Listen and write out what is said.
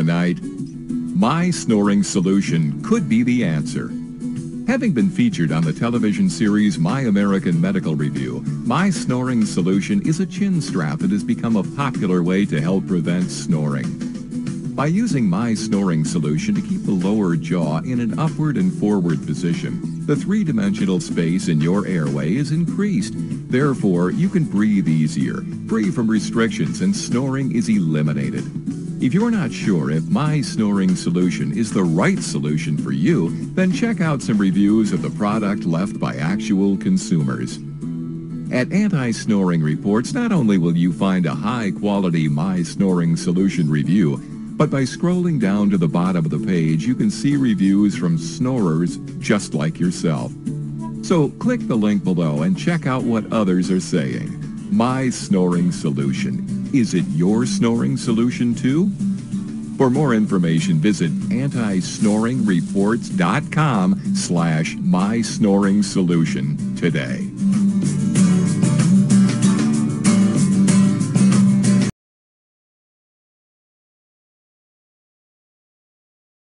tonight? My Snoring Solution could be the answer. Having been featured on the television series My American Medical Review, My Snoring Solution is a chin strap that has become a popular way to help prevent snoring. By using My Snoring Solution to keep the lower jaw in an upward and forward position, the three-dimensional space in your airway is increased. Therefore, you can breathe easier, free from restrictions, and snoring is eliminated. If you're not sure if My Snoring Solution is the right solution for you, then check out some reviews of the product left by actual consumers. At Anti-Snoring Reports, not only will you find a high-quality My Snoring Solution review, but by scrolling down to the bottom of the page, you can see reviews from snorers just like yourself. So click the link below and check out what others are saying. My Snoring Solution. Is it your snoring solution too? For more information, visit antisnoringreports.com/mysnoring solution today.